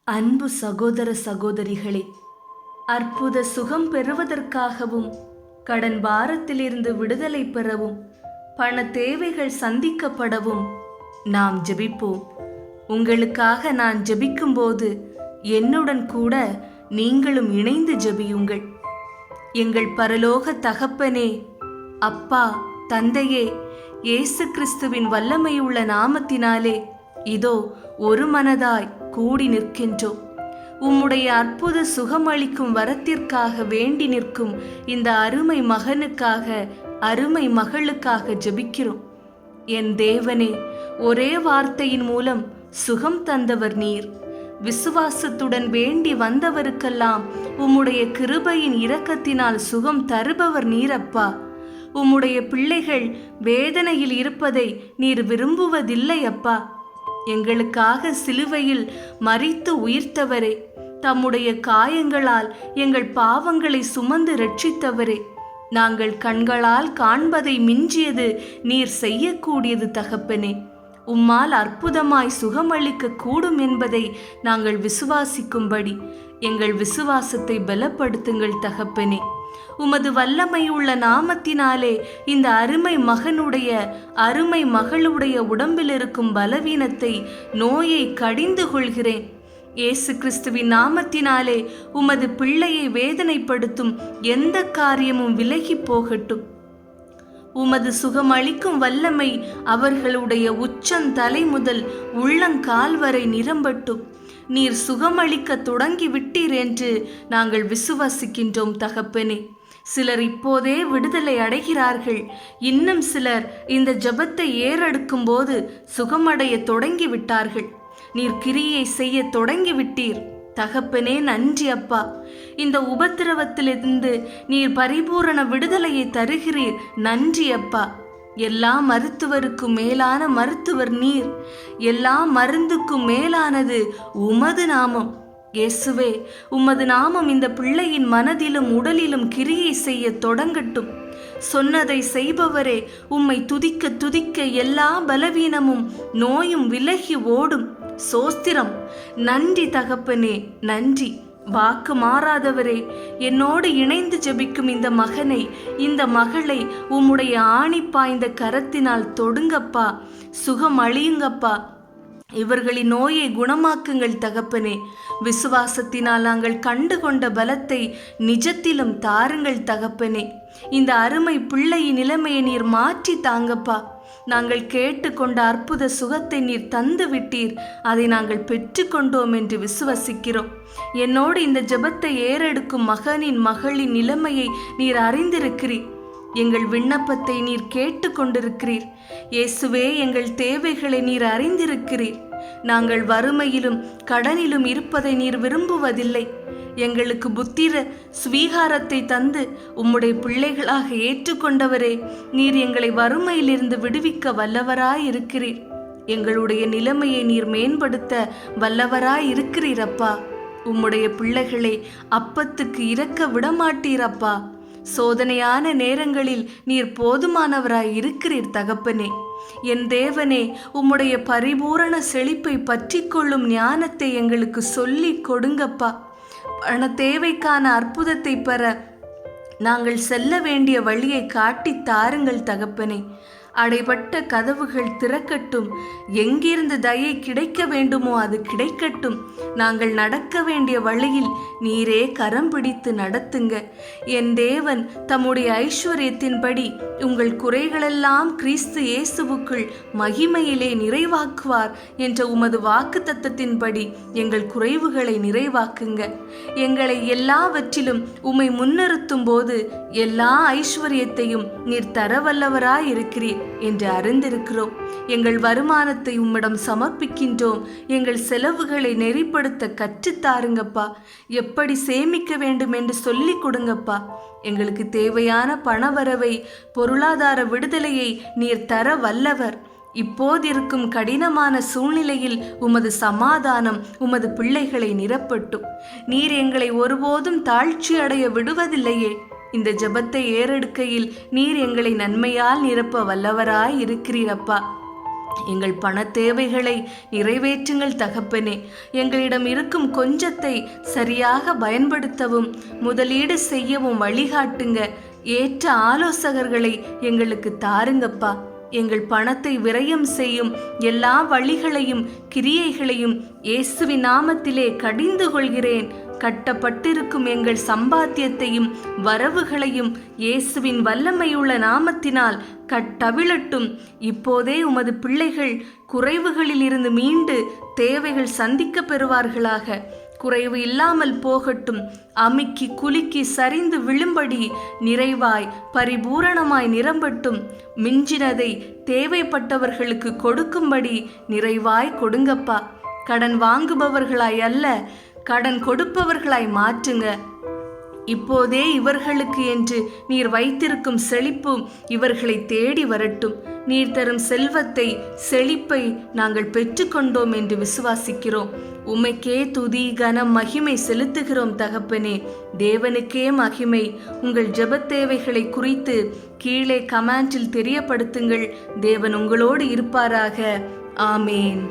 அன்பு சகோதர சகோதரிகளே, அற்புத சுகம் பெறுவதற்காகவும் கடன் பாரத்திலிருந்து விடுதலை பெறவும் பண தேவைகள் சந்திக்கப்படவும் நாம் ஜெபிப்போம். உங்களுக்காக நான் ஜெபிக்கும்போது என்னுடன் கூட நீங்களும் இணைந்து ஜெபியுங்கள். எங்கள் பரலோக தகப்பனே, அப்பா, தந்தையே, இயேசு கிறிஸ்துவின் வல்லமையுள்ள நாமத்தினாலே இதோ ஒரு மனதாய் கூடி நிற்கின்றோம். உம்முடைய அற்புத சுகமளிக்கும் வரத்திற்காக வேண்டி நிற்கும் இந்த அருமை மகனுக்காக, அருமை மகளுக்காக ஜெபிக்கிறோம். என் தேவனே, ஒரே வார்த்தையின் மூலம் சுகம் தந்தவர் நீர். விசுவாசத்துடன் வேண்டி வந்தவருக்கெல்லாம் உம்முடைய கிருபையின் இரக்கத்தினால் சுகம் தருபவர் நீரப்பா. உம்முடைய பிள்ளைகள் வேதனையில் இருப்பதை நீர் விரும்புவதில்லை அப்பா. எங்களுக்காக சிலுவையில் மரித்து உயிர்த்தவரே, தம்முடைய காயங்களால் எங்கள் பாவங்களை சுமந்து ரட்சித்தவரே, நாங்கள் கண்களால் காண்பதை மிஞ்சியது நீர் செய்யக்கூடியது தகப்பனே. உம்மால் அற்புதமாய் சுகமளிக்க கூடும் என்பதை நாங்கள் விசுவாசிக்கும்படி எங்கள் விசுவாசத்தை பலப்படுத்துங்கள் தகப்பனே. உமது வல்லமையுள்ள நாமத்தினாலே இந்த அருமை மகனுடைய, அருமை மகளுடைய உடம்பில் இருக்கும் பலவீனத்தை, நோயை கடிந்து கொள்கிறேன். இயேசு கிறிஸ்துவின் நாமத்தினாலே உமது பிள்ளையை வேதனைப்படுத்தும் எந்த காரியமும் விலகி போகட்டும். உமது சுகமளிக்கும் வல்லமை அவர்களுடைய உச்சந்தலை முதல் உள்ளங்கால் வரை நிரம்பட்டும். நீர் சுகமளிக்க தொடங்கி விட்டீர் என்று நாங்கள் விசுவாசிக்கின்றோம் தகப்பனே. சிலர் இப்போதே விடுதலை அடைகிறார்கள். இன்னும் சிலர் இந்த ஜெபத்தை ஏறெடுக்கும் போது சுகமடைய தொடங்கி விட்டார்கள். நீர் கிரியை செய்ய தொடங்கி விட்டீர் தகப்பனே. நன்றி அப்பா. இந்த உபத்திரவத்திலிருந்து நீர் பரிபூரண விடுதலையை தருகிறீர். நன்றி அப்பா. எல்லா மருத்துவருக்கும் மேலான மருத்துவர் நீர். எல்லா மருந்துக்கும் மேலானது உமது நாமம். இயேசுவே, உமது நாமம் இந்த பிள்ளையின் மனதிலும் உடலிலும் கிரியை செய்ய தொடங்கட்டும். சொன்னதை செய்பவரே, உம்மை துதிக்க துதிக்க எல்லா பலவீனமும் நோயும் விலகி ஓடும். சோஸ்திரம். நன்றி தகப்பனே, நன்றி. வாக்கு மாறாதவரே, என்னோடு இணைந்து ஜெபிக்கும் இந்த மகனை, இந்த மகளை உம்முடைய ஆணி பாய்ந்த கரத்தினால் தொடுங்கப்பா. சுகம் அழியுங்கப்பா. இவர்களின் நோயை குணமாக்குங்கள் தகப்பனே. விசுவாசத்தினால் நாங்கள் கண்டு கொண்ட பலத்தை நிஜத்திலும் தாருங்கள் தகப்பனே. இந்த அருமை பிள்ளையின் நிலைமையை நீர் மாற்றி தாங்கப்பா. நாங்கள் கேட்டுக்கொண்ட அற்புத சுகத்தை நீர் தந்து விட்டீர். அதை நாங்கள் பெற்றுக்கொண்டோம் என்று விசுவசிக்கிறோம். என்னோடு இந்த ஜெபத்தை ஏறெடுக்கும் மகனின், மகளின் நிலைமையை நீர் அறிந்திருக்கிறீர். எங்கள் விண்ணப்பத்தை நீர் கேட்டு கொண்டிருக்கிறீர். இயேசுவே, எங்கள் தேவைகளை நீர் அறிந்திருக்கிறீர். நாங்கள் வறுமையிலும் கடனிலும் இருப்பதை நீர் விரும்புவதில்லை. எங்களுக்கு புத்திர ஸ்வீகாரத்தை தந்து உம்முடைய பிள்ளைகளாக ஏற்றுக்கொண்டவரே, நீர் எங்களை வறுமையிலிருந்து விடுவிக்க வல்லவராயிருக்கிறீர். எங்களுடைய நிலைமையை நீர் மேம்படுத்த வல்லவராயிருக்கிறீரப்பா. உம்முடைய பிள்ளைகளை அப்பத்துக்கு இறக்க விடமாட்டீரப்பா. சோதனையான நேரங்களில் நீர் போதுமானவராய் இருக்கிறீர் தகப்பனே. என் தேவனே, உம்முடைய பரிபூரண செழிப்பை பற்றி கொள்ளும் ஞானத்தை எங்களுக்கு சொல்லி கொடுங்கப்பா. பண தேவைக்கான அற்புதத்தை பெற நாங்கள் செல்ல வேண்டிய வழியை காட்டி தாருங்கள் தகப்பனே. அடைபட்ட கதவுகள் திறக்கட்டும். எங்கிருந்து தயை கிடைக்க வேண்டுமோ அது கிடைக்கட்டும். நாங்கள் நடக்க வேண்டிய வழியில் நீரே கரம் பிடித்து நடத்துங்க. என் தேவன் தம்முடைய ஐஸ்வர்யத்தின்படி உங்கள் குறைகளெல்லாம் கிறிஸ்து இயேசுவுக்குள் மகிமையிலே நிறைவாக்குவார் என்ற உமது வாக்கு தத்தத்தின்படி எங்கள் குறைவுகளை நிறைவாக்குங்க. எங்களை எல்லாவற்றிலும் உம்மை முன்னிறுத்தும் போது எல்லா ஐஸ்வர்யத்தையும் நீர் தரவல்லவராயிருக்கிறீர் என்று அறிந்திருக்கிறோம். எங்கள் வருமானத்தை உம்மிடம் சமர்ப்பிக்கின்றோம். எங்கள் செலவுகளை நெறிப்படுத்த கற்றுத்தாருங்கப்பா. எப்படி சேமிக்க வேண்டும் என்று சொல்லி கொடுங்கப்பா. எங்களுக்கு தேவையான பணவரவை, பொருளாதார விடுதலையை நீர் தர வல்லவர். இப்போதிருக்கும் கடினமான சூழ்நிலையில் உமது சமாதானம் உமது பிள்ளைகளை நிரப்பட்டும். நீர் எங்களை ஒருபோதும் தாழ்ச்சி அடைய விடுவதில்லையே. இந்த ஜெபத்தை ஏறெடுக்கையில் நீர் எங்களை நன்மையால் நிரப்ப வல்லவராய் இருக்கிறீரப்பா. எங்கள் பண தேவைகளை நிறைவேற்றுங்கள் தகப்பனே. எங்களிடம் இருக்கும் கொஞ்சத்தை சரியாக பயன்படுத்தவும் முதலீடு செய்யவும் வழிகாட்டுங்க. ஏற்ற ஆலோசகர்களை எங்களுக்கு தாருங்கப்பா. எங்கள் பணத்தை விரயம் செய்யும் எல்லா வழிகளையும் கிரியைகளையும் இயேசுவின் நாமத்திலே கடிந்து கொள்கிறேன். கட்டப்பட்டிருக்கும் எங்கள் சம்பாத்தியத்தையும் வரவுகளையும் இயேசுவின் வல்லமையுள்ள நாமத்தினால் கட்டவிழட்டும். இப்போதே உமது பிள்ளைகள் குறைவுகளில் இருந்து மீண்டு தேவைகள் சந்திக்க பெறுவார்களாக. குறைவு இல்லாமல் போகட்டும். அமுக்கி குலுக்கி சரிந்து விழும்படி நிறைவாய் பரிபூரணமாய் நிரம்பட்டும். மிஞ்சினதை தேவைப்பட்டவர்களுக்கு கொடுக்கும்படி நிறைவாய் கொடுங்கப்பா. கடன் வாங்குபவர்களாய் அல்ல, கடன் கொடுப்பவர்களாய் மாற்றுங்க. இப்போதே இவர்களுக்கு என்று நீர் வைத்திருக்கும் செழிப்பும் இவர்களை தேடி வரட்டும். நீர் தரும் செல்வத்தை, செழிப்பை நாங்கள் பெற்றுக்கொண்டோம் என்று விசுவாசிக்கிறோம். உமைக்கே துதி கனம் மகிமை செலுத்துகிறோம் தகப்பனே. தேவனுக்கே மகிமை. உங்கள் ஜெபத் தேவைகளை குறித்து கீழே கமெண்டில் தெரியப்படுத்துங்கள். தேவன் உங்களோடு இருப்பாராக. ஆமேன்.